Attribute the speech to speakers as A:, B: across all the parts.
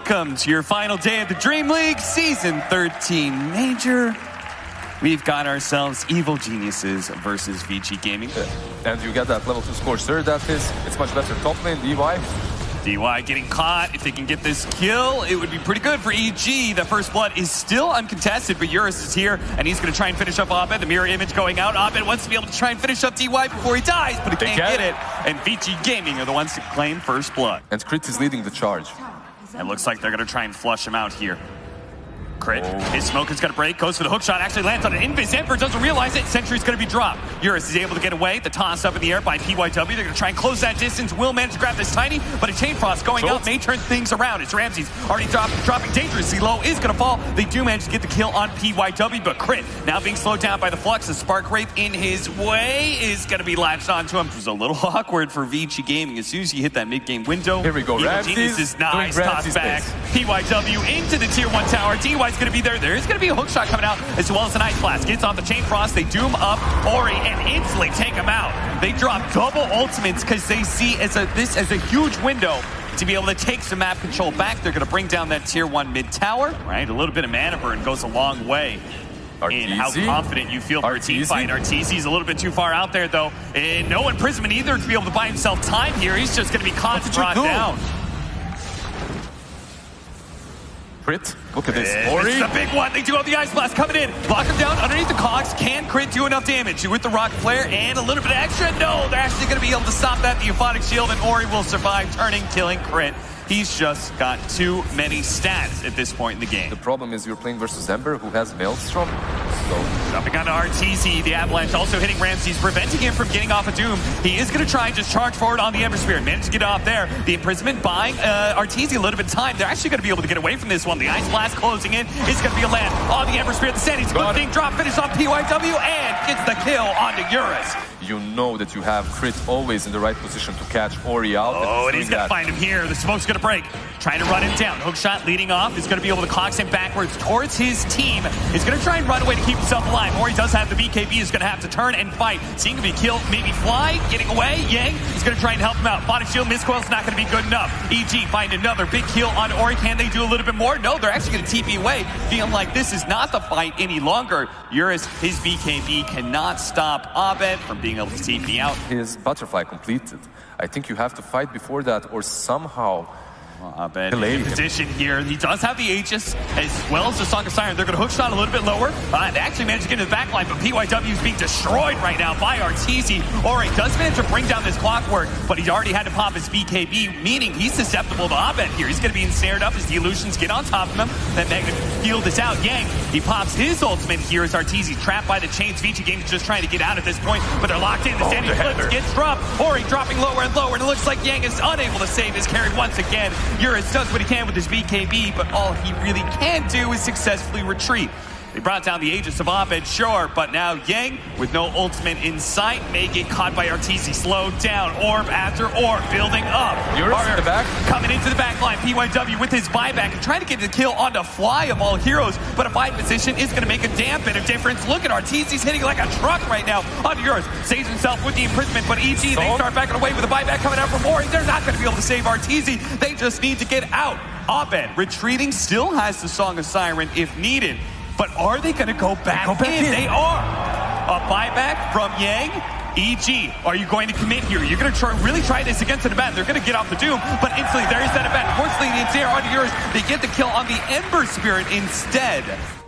A: welcome to your final day of the Dream League Season 13 Major. We've got ourselves Evil Geniuses versus Vici Gaming.
B: And you get that level 2 score, sir. It's much better top lane, DY.
A: DY getting caught. If they can get this kill, it would be pretty good for EG. The first blood is still uncontested, but Eurus is here, and he's going to try and finish up Abed. The mirror image going out. Abed wants to be able to try and finish up DY before he dies, but he can't get it. And Vici Gaming are the ones to claim first blood.
B: And Crit is leading the charge.
A: It looks like they're going to try and flush him out here. Crit. His smoke is going to break, goes for the hook shot, actually lands on an invis. Ember doesn't realize it. Sentry's going to be dropped. Eurus is able to get away. The toss up in the air by PYW. They're going to try and close that distance. Will manage to grab this tiny, but a chain frost going out may turn things around. It's Ramsey's already dropping dangerously low. Is going to fall. They do manage to get the kill on PYW, but Crit now being slowed down by the flux. The Spark Wraith in his way is going to be latched onto him. It was a little awkward for Vici Gaming. As soon as you hit that mid-game window,
B: here we go.
A: Ramsey's is nice. Toss back. PYW into the tier 1 tower. DY's going to be there. There's going to be a hook shot coming out, as well as an ice blast. Gets off the chain frost. They doom up Ori and instantly take him out. They drop double ultimates because they see this as a huge window to be able to take some map control back. They're going to bring down that tier 1 mid tower. Right, a little bit of mana burn goes a long way in how confident you feel for a team fight. Arteezy's a little bit too far out there, though. And no imprisonment either to be able to buy himself time here. He's just going to be caught and brought down.
B: Crit, look at this.
A: This is a big one. They do have the Ice Blast coming in. Block him down underneath the cogs. Can Crit do enough damage with the Rocket Flare and a little bit of extra? No, they're actually going to be able to stop that. The Euphonic Shield, and Ori will survive, turning, killing Crit. He's just got too many stats at this point in the game.
B: The problem is you're playing versus Ember, who has Maelstrom. So
A: jumping onto Arteezy, the Avalanche also hitting Ramsey's, preventing him from getting off a Doom. He is going to try and just charge forward on the Ember Spirit. Managed to get off there. The imprisonment buying Arteezy a little bit of time. They're actually going to be able to get away from this one. The Ice Blast closing in. It's going to be a land on the Ember Spirit. The Sandy's good thing. Drop finish on PYW and gets the kill onto Eurus.
B: You know that you have Crit always in the right position to catch Ori out.
A: Oh, and he's going to find him here. The smoke's going to break. Trying to run him down. Hook shot leading off. Is going to be able to cox him backwards towards his team. Is going to try and run away to keep himself alive. Ori does have the BKB. Is going to have to turn and fight. Seeing him be killed. Maybe fly. Getting away. Yang is going to try and help him out. Body shield. Miscoil's not going to be good enough. EG find another big kill on Ori. Can they do a little bit more? No, they're actually going to TP away. Feeling like this is not the fight any longer. Eurus, his BKB cannot stop Abed from being able to TP out.
B: His butterfly completed. I think you have to fight before that or somehow
A: Abed in position here. He does have the Aegis as well as the Song of Siren. They're going to hook shot a little bit lower. They actually managed to get into the backline, but PYW is being destroyed right now by Arteezy. Ori does manage to bring down this clockwork, but he's already had to pop his BKB, meaning he's susceptible to Abed here. He's going to be ensnared up as the illusions get on top of him. That negative field is out. Yang, he pops his ultimate here as Arteezy trapped by the chains. Vici Gaming just trying to get out at this point, but they're locked in. The Sandy flips, gets dropped. Ori dropping lower and lower, and it looks like Yang is unable to save his carry once again. Eurus does what he can with his BKB, but all he really can do is successfully retreat. They brought down the Aegis of Abed, sure, but now Yang, with no ultimate in sight, may get caught by Arteezy. Slowed down, orb after orb, building up.
B: Eurus in the back.
A: Coming into the back line, PYW with his buyback and trying to get the kill onto Fly of all heroes, but a fight position is going to make a damn bit of difference. Look at Arteezy's hitting like a truck right now onto Eurus. Saves himself with the imprisonment, but EG, they start backing away with a buyback coming out from Ori. They're not going to be able to save Arteezy. They just need to get out. Abed, retreating, still has the Song of Siren if needed. But are they going to go back in? They are. A buyback from Yang. EG, are you going to commit here? You're going to really try this against an event. They're going to get off the Doom, but instantly there is that event. Unfortunately, the Ensnare onto yours. They get the kill on the Ember Spirit instead.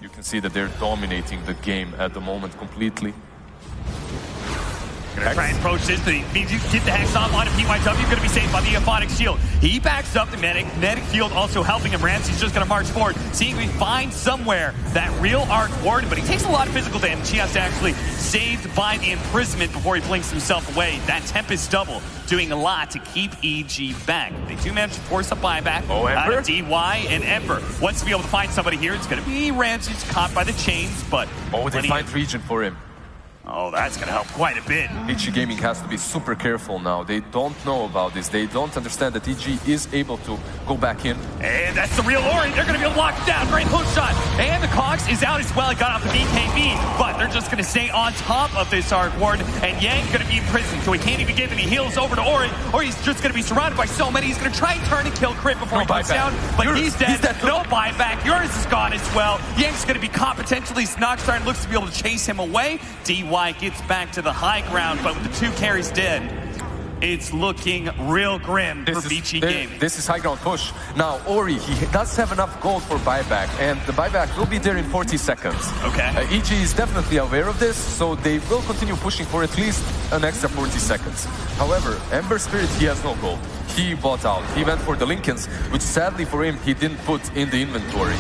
B: You can see that they're dominating the game at the moment completely.
A: Gonna try and approach this. Get the Hex off on PYW. Going to be saved by the Euphonic Shield. He backs up the Magnetic Field, also helping him. Ramsey's just going to march forward, seeing if he finds somewhere that real Arc Warden, but he takes a lot of physical damage. He has to actually saved by the imprisonment before he blinks himself away. That Tempest double doing a lot to keep EG back. They do manage to force a buyback out of DY and Ember. Wants to be able to find somebody here. It's going to be Ramsey's caught by the chains, but
B: they find region for him.
A: Oh, that's going to help quite a bit.
B: EG Gaming has to be super careful now. They don't know about this. They don't understand that EG is able to go back in.
A: And that's the real Ori. They're going to be able to lock him down. Great hook shot. And the Cox is out as well. He got off the BKB, but they're just going to stay on top of this Arc Ward. And Yang's going to be in prison, so he can't even give any heals over to Ori, or he's just going to be surrounded by so many. He's going to try and turn and kill Crit before he goes down, but he's dead. No buyback. Yours is gone as well. Yang's going to be caught potentially. Noxstar looks to be able to chase him away. DY gets back to the high ground, but with the 2 carries dead, it's looking real grim for Vici Gaming.
B: This is high ground push. Now, Ori, he does have enough gold for buyback, and the buyback will be there in 40 seconds.
A: Okay.
B: EG is definitely aware of this, so they will continue pushing for at least an extra 40 seconds. However, Ember Spirit, he has no gold. He bought out. He went for the Lincolns, which sadly for him, he didn't put in the inventory.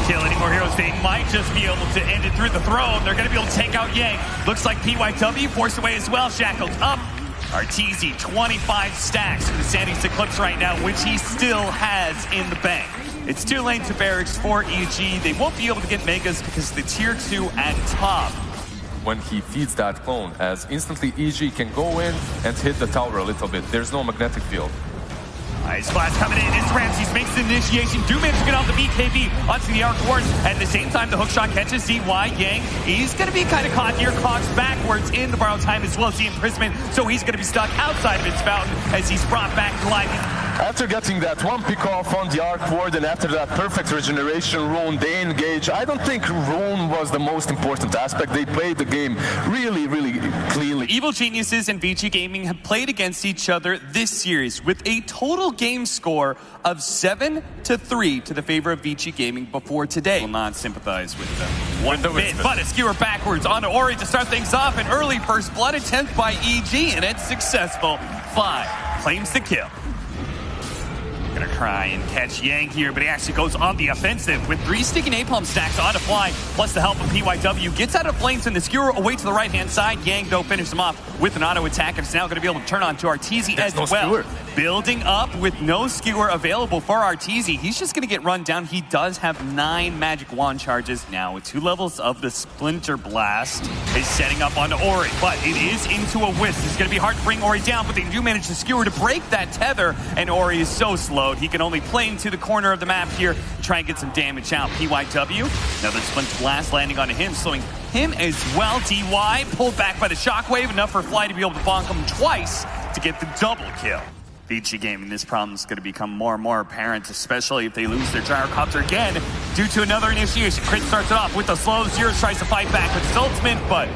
A: Kill any more heroes, they might just be able to end it through the throne. They're going to be able to take out Yang. Looks like PYW forced away as well. Shackled up. Arteezy, 25 stacks in the Sandy's Eclipse right now, which he still has in the bank. It's 2 lanes to barracks for EG. They won't be able to get Megas because the tier 2 at top.
B: When he feeds that clone, as instantly EG can go in and hit the tower a little bit. There's no magnetic field.
A: Ice Blast coming in. It's Ramses makes the initiation. Do manage to get off the BKB onto the Arc Ward. At the same time, the hook shot catches DY. Yang, he's going to be kind of caught here. Cox backwards in the borrowed time as well as the imprisonment. So he's going to be stuck outside of his fountain as he's brought back to life.
C: After getting that 1 pick off on the Arc Ward and after that perfect regeneration rune, they engage. I don't think rune was the most important aspect. They played the game really, really cleanly.
A: Evil Geniuses and Vici Gaming have played against each other this series with a total game score of 7-3 to the favor of Vici Gaming before today. Will not sympathize with them one bit, but a skewer backwards onto Ori to start things off. An early first blood attempt by EG, and it's successful. 5 claims the kill. Gonna try and catch Yang here, but he actually goes on the offensive with 3 sticky napalm stacks on to fly, plus the help of PYW. Gets out of flames and the skewer away to the right-hand side. Yang, though, finishes him off with an auto attack, and it's now gonna be able to turn on to Arteezy as well. Skewer. Building up with no skewer available for Arteezy. He's just gonna get run down. He does have 9 magic wand charges now with 2 levels of the Splinter Blast. Is setting up onto Ori, but it is into a wisp. It's gonna be hard to bring Ori down, but they do manage to skewer to break that tether, and Ori is so slow. He can only play into the corner of the map here, try and get some damage out. PYW, another Splinter Blast landing onto him, slowing him as well. DY pulled back by the shockwave, enough for Fly to be able to bonk him twice to get the double kill. Vici Gaming, this problem is going to become more and more apparent, especially if they lose their gyrocopter again due to another initiation. Crit starts it off with the slow. Zeros tries to fight back with his ultimate, but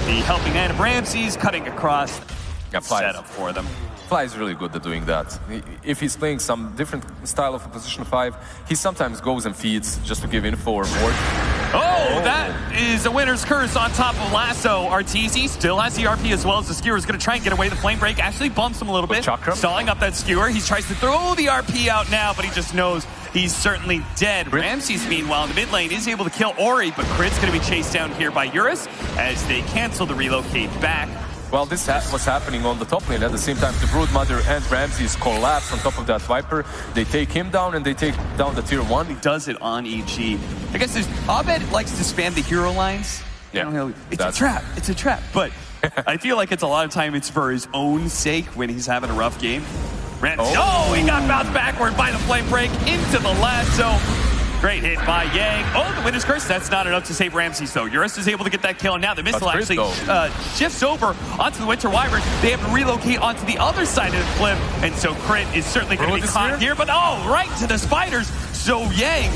A: the helping hand of Ramses cutting across the setup for them.
B: Fly is really good at doing that. If he's playing some different style of a position 5, he sometimes goes and feeds just to give info or more.
A: Oh, that is a winner's curse on top of Lasso. Arteezy still has the RP as well as the skewer. Is going to try and get away. The flame break actually bumps him a little bit. Stalling up that skewer. He tries to throw the RP out now, but he just knows he's certainly dead. Ramses, meanwhile, in the mid lane is able to kill Ori, but Crit's going to be chased down here by Eurus as they cancel the relocate back.
B: Well, this was happening on the top lane. At the same time, the Broodmother and Ramses collapse on top of that Viper. They take him down and they take down the tier 1.
A: He does it on EG. I guess Abed likes to spam the hero lines.
B: Yeah,
A: it's a trap. It's a trap. But I feel like it's a lot of time it's for his own sake when he's having a rough game. Ramses, he got bounced backward by the flame break into the lasso. Great hit by Yang. Oh, the winner's curse. That's not enough to save Ramses, though. Eurus is able to get that kill. And now the missile actually shifts over onto the Winter Wyvern. They have to relocate onto the other side of the cliff. And so Crit is certainly going to be caught here. But right to the spiders. So Yang,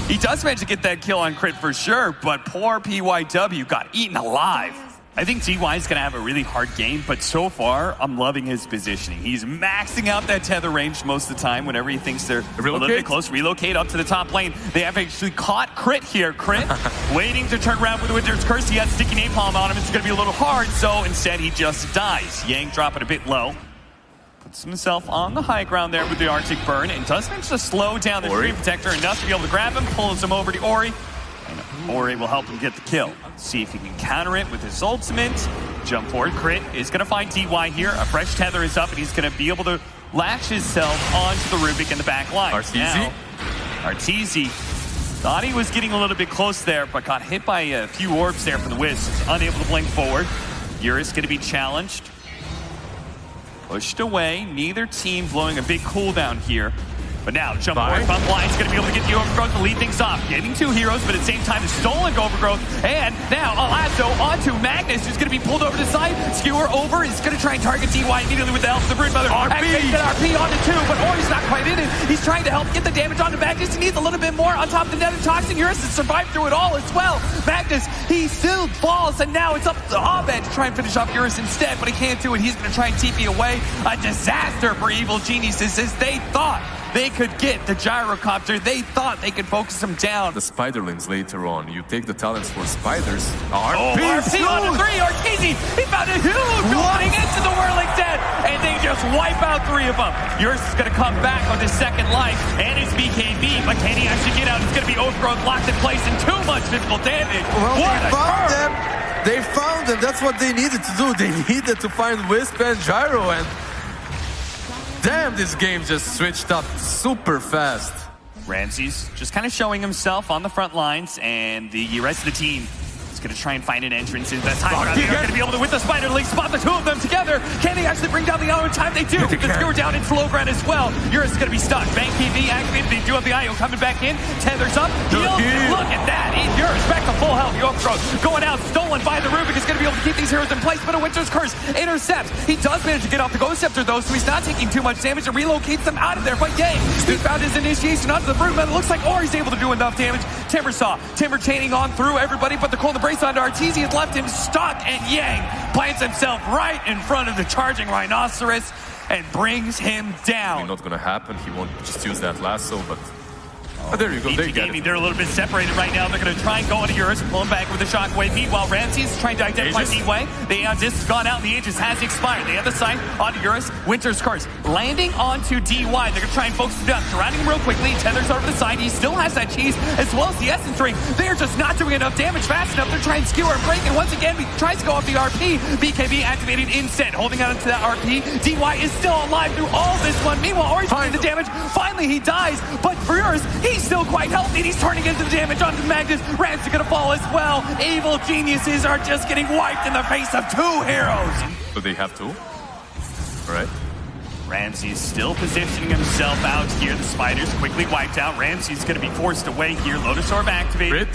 A: he does manage to get that kill on Crit for sure. But poor PYW got eaten alive. I think DY is going to have a really hard game, but so far, I'm loving his positioning. He's maxing out that tether range most of the time whenever he thinks they're a little bit close. Relocate up to the top lane. They have actually caught Crit here. Crit waiting to turn around with the Winter's Curse. He has sticky napalm on him. It's going to be a little hard, so instead he just dies. Yang dropping a bit low. Puts himself on the high ground there with the Arctic Burn and does manage to slow down the Dream Protector enough to be able to grab him, pulls him over to Ori. And Ori will help him get the kill. See if he can counter it with his ultimate. Jump forward. Crit is going to find DY here. A fresh tether is up, and he's going to be able to latch himself onto the Rubik in the back line.
B: Arteezy
A: Thought he was getting a little bit close there, but got hit by a few orbs there from the Wisps. Unable to blink forward. Eurus going to be challenged. Pushed away. Neither team blowing a big cooldown here. But now, jump forward from Blind's going to be able to get the Overgrowth to lead things off. Getting 2 heroes, but at the same time, the stolen Overgrowth. And now, Alazzo onto Magnus, who's going to be pulled over to the side. Skewer over, is going to try and target DY immediately with the help of the Broodmother. Activates that RP onto 2, but Ori's not quite in it. He's trying to help get the damage onto Magnus. He needs a little bit more on top of the Nether Toxin. Eurus has survived through it all as well. Magnus, he still falls, and now it's up to Abed to try and finish off Eurus instead, but he can't do it. He's going to try and TP away. A disaster for Evil Geniuses as they thought they could get the gyrocopter. They thought they could focus him down.
B: The Spiderlings later on. You take the talents for Spiders.
A: RP on the 3. Ortizi, he found a huge opening into the Whirling Death, and they just wipe out 3 of them. Eurus is going to come back on his second life, and it's BKB, but can he actually get out? It's going to be Overgrowth locked in place and too much physical damage.
D: Well, they found them. They found them. That's what they needed to do. They needed to find Wisp and Gyro, and damn, this game just switched up super fast.
A: Ramsey's just kind of showing himself on the front lines, and the rest of the team is going to try and find an entrance into that time. They're going to be able to, with the Spider League, spot the 2 of them together. Can they actually bring down the other in time? They do. The Skewer down in slow ground as well. Eurus is going to be stuck. Bank PV activated. They do have the IO coming back in. Tethers up. Look at that. Eurus back to full health. The Overgrowth going out, stolen by the Rubik. Is going to be able to keep these heroes in place, but a Winter's Curse intercepts. He does manage to get off the Ghost Scepter though, so he's not taking too much damage and relocates them out of there. But Yang, he found his initiation onto the Broodmother. Looks like Ori's able to do enough damage. Timber chaining on through everybody, but the Cold Embrace onto Arteezy has left him stuck, and Yang plants himself right in front of the charging Rhinoceros and brings him down.
B: Not gonna happen. He won't just use that lasso, but there you go. They get it.
A: They're a little bit separated right now. They're going to try and go into Eurus, pull him back with a shockwave beat while Ramsey's trying to identify D-Way. The Aeon Disc has gone out and the Aegis has expired. They have the sight onto Eurus. Winter's Curse landing onto DY. They're going to try and focus him down. Surrounding him real quickly. Tethers over the side. He still has that cheese as well as the Essence Ring. They're just not doing enough damage fast enough. They're trying to skewer and break. And once again, he tries to go off the RP. BKB activated instead. Holding on to that RP. DY is still alive through all this one. Meanwhile, Ori's doing the damage. Finally, he dies. But for Eurus, he's still quite healthy. He's turning into the damage onto Magnus. Ramsey gonna fall as well. Evil Geniuses are just getting wiped in the face of 2 heroes.
B: So they have 2. All right.
A: Ramsey's still positioning himself out here. The Spiders quickly wiped out. Ramsey's gonna be forced away here. Lotus Orb activated.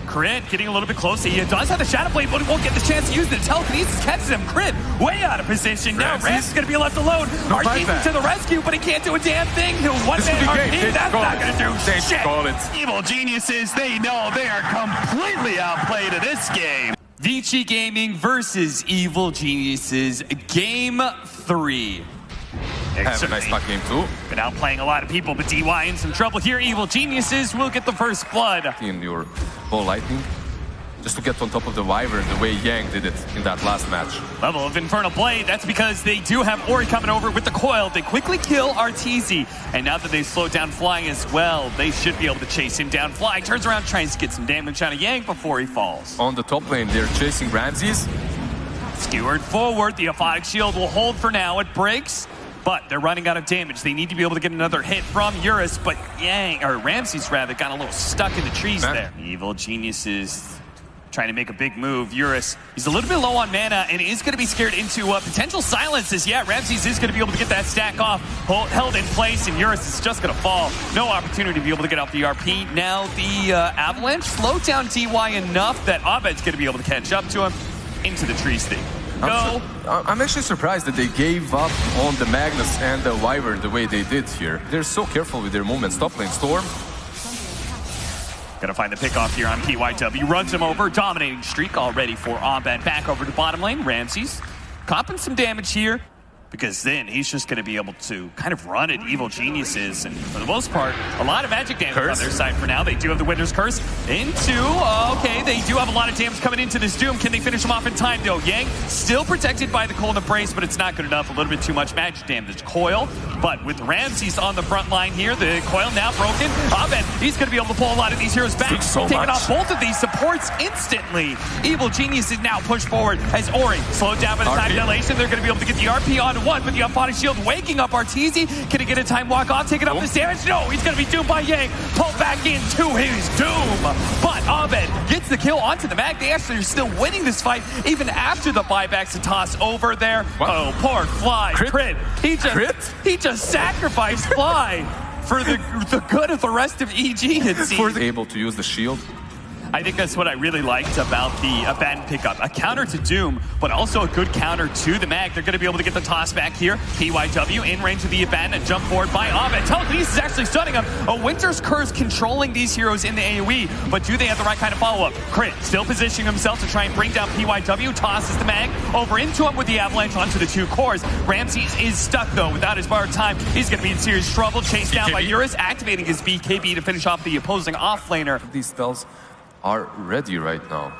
A: Crit getting a little bit closer. He does have the Shadow Blade, but he won't get the chance to use it. Telekinesis catches him. Crit way out of position. Now Ramsey's going to be left alone. Arteezy to the rescue, but he can't do a damn thing. He'll one-man RP. That's not going to do shit. Evil Geniuses, they know they are completely outplayed in this game. Vici Gaming versus Evil Geniuses. Game 3.
B: Have a nice back game too.
A: Been outplaying a lot of people, but DY in some trouble here. Evil Geniuses will get the first blood.
B: In your ball lightning, just to get on top of the Wyvern the way Yang did it in that last match.
A: Level of Infernal Blade, that's because they do have Ori coming over with the coil. They quickly kill Arteezy, and now that they've slowed down Fly as well, they should be able to chase him down. Fly turns around, tries to get some damage out of Yang before he falls.
B: On the top lane, they're chasing Ramses.
A: Skewered forward, the Aphotic Shield will hold for now. It breaks, but they're running out of damage. They need to be able to get another hit from Eurus, but Ramses rather, got a little stuck in the trees there. Evil Geniuses trying to make a big move. Eurus, he's a little bit low on mana and is going to be scared into potential silences. Yeah, Ramses is going to be able to get that stack off, held in place, and Eurus is just going to fall. No opportunity to be able to get off the RP. Now the Avalanche slowed down DY enough that Abed's going to be able to catch up to him into the tree state.
B: I'm actually surprised that they gave up on the Magnus and the Wyvern the way they did here. They're so careful with their movements. Top lane Storm.
A: Gonna find the pick off here on PYW. Runs him over. Dominating streak already for Abed. Back over to bottom lane. Ramses copping some damage here, because then he's just going to be able to kind of run at Evil Geniuses. And for the most part, a lot of magic damage on their side for now. They do have the Winter's Curse into, okay, they do have a lot of damage coming into this Doom. Can they finish him off in time, though? Yang still protected by the Cold Embrace, but it's not good enough. A little bit too much magic damage. Coil, but with Ramses on the front line here, the Coil now broken. Abed, he's going to be able to pull a lot of these heroes back. Taking off both of these supports instantly. Evil Geniuses now push forward as Ori slowed down by the time dilation. They're going to be able to get the RP on 1-1, but the Alphonic Shield waking up Arteezy. Can he get a time walk off, taking up this damage? No, he's going to be doomed by Yang. Pulled back into his doom. But Abed gets the kill onto the mag. They actually are still winning this fight, even after the buybacks and toss over there.
B: What?
A: Oh, poor Fly. Crit. He just sacrificed Fly for the good of the rest of EG, it seems.
B: Able to use the shield.
A: I think that's what I really liked about the Abandon pickup. A counter to Doom, but also a good counter to the mag. They're going to be able to get the toss back here. PYW in range of the Abandon. Jump forward by Abed. Telekinesis is actually stunning him. A Winter's Curse controlling these heroes in the AoE, but do they have the right kind of follow-up? Crit still positioning himself to try and bring down PYW. Tosses the mag over into him with the Avalanche onto the 2 cores. Ramses is stuck, though. Without his borrowed time, he's going to be in serious trouble. Chased down by Eurus, activating his BKB to finish off the opposing offlaner.
B: These spells are ready right now.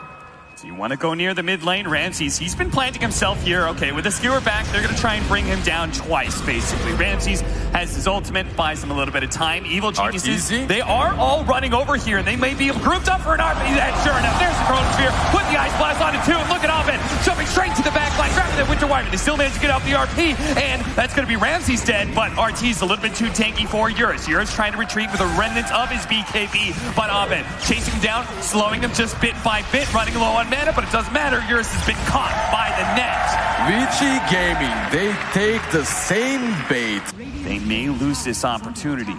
A: So you want to go near the mid lane. Ramses, he's been planting himself here. Okay, with the skewer back, they're going to try and bring him down twice, basically. Ramses has his ultimate, buys him a little bit of time. Evil Geniuses, they are all running over here, and they may be grouped up for an RP. That's sure enough. There's the Chronosphere. Put the Ice Blast on it, too. Look at Abed jumping straight to the back line, grabbing that Winter Wyvern. They still manage to get out the RP, and that's going to be Ramses dead, but RT's a little bit too tanky for Eurus. Eurus trying to retreat with a remnant of his BKB, but Abed chasing him down, slowing him just bit by bit, running low on mana, but it doesn't matter. Eurus has been caught by the net.
D: Vici Gaming, they take the same bait.
A: They may lose this opportunity.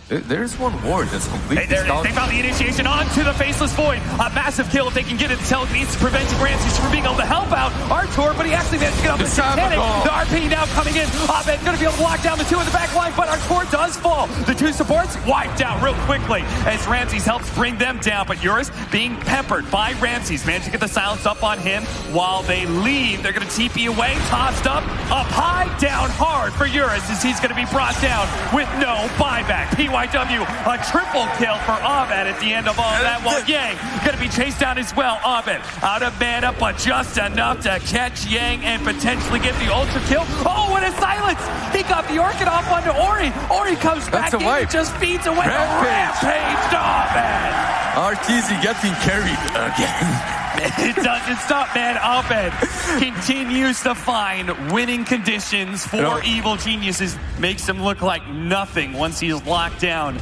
B: There's one ward that's completely
A: They found the initiation onto the Faceless Void. A massive kill if they can get it. Telekinesis preventing Ramses from being able to help out Artur, but he actually managed to get up the Satanic. The RP now coming in. Abed going to be able to lock down the 2 in the back line, but Artur does fall. The 2 supports wiped out real quickly as Ramses helps bring them down, but Eurus being peppered by Ramses. Managed to get the silence up on him while they leave. They're going to TP away, tossed up high, down hard for Eurus as he's going to be brought down with no buyback. PYW, a triple kill for Abed at the end of all that, while Yang going to be chased down as well. Abed out of mana, but just enough to catch Yang and potentially get the ultra kill. Oh, what a silence! He got the Orchid off onto Ori. Ori comes back in and just feeds away. Rampage Abed!
D: Arteezy getting carried again.
A: It doesn't stop, man. Abed continues to find winning conditions for Evil Geniuses. Makes him look like nothing once he's locked down.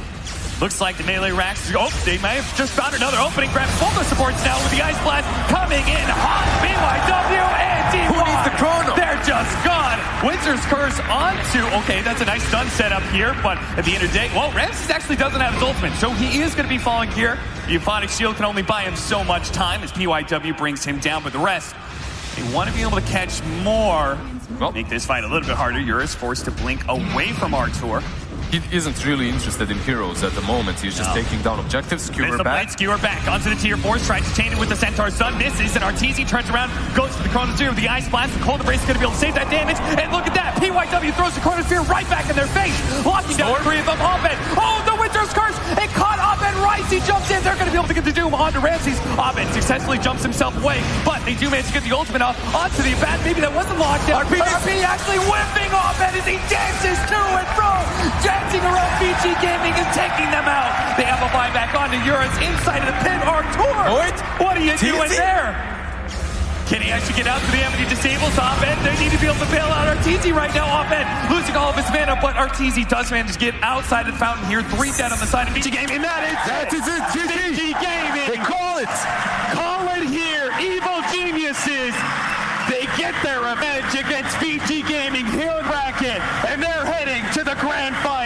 A: Looks like the melee racks. Oh, they may have just found another opening. Grab both the supports now with the Ice Blast coming in hot. BYW and D1.
D: Who needs the chrono?
A: They're just gone. Winter's Curse onto. Okay, that's a nice stun setup here, but at the end of the day, well, Ramses actually doesn't have his ultimate, so he is going to be falling here. The Euphonic Shield can only buy him so much time as PYW brings him down, but the rest, they want to be able to catch more. Make this fight a little bit harder. Eurus forced to blink away from Artur.
B: He isn't really interested in heroes at the moment. He's just taking down objectives, skewer back.
A: Skewer back onto the tier 4s, tries to chain it with the Centaur Sun, misses, and Arteezy turns around, goes for the Chronosphere with the Ice Blast. The Cold Embrace is going to be able to save that damage, and look at that, PYW throws the Chronosphere right back in their face, locking down 3 of them. Abed, oh, the Winter's Curse, it caught Abed right, he jumps in, they're going to be able to get the Doom onto Ramses. Abed successfully jumps himself away, but they do manage to get the ultimate off onto the Abed. Maybe that wasn't locked down. RP actually whipping Abed as he dances to and fro, dancing around Vici Gaming and taking them out. They have a buyback onto Eurus inside of the pin. Artur, what are you doing there? Can he actually get out to the enemy? Disables Abed. They need to be able to bail out Arteezy right now. Abed losing all of his mana, but Arteezy does manage to get outside of the fountain here. 3 dead on the side of Vici Gaming. That is it. Vici Gaming.
C: They call it.
A: Call it here. Evil Geniuses. They get their revenge against Vici Gaming here in bracket, and they're heading to the grand final.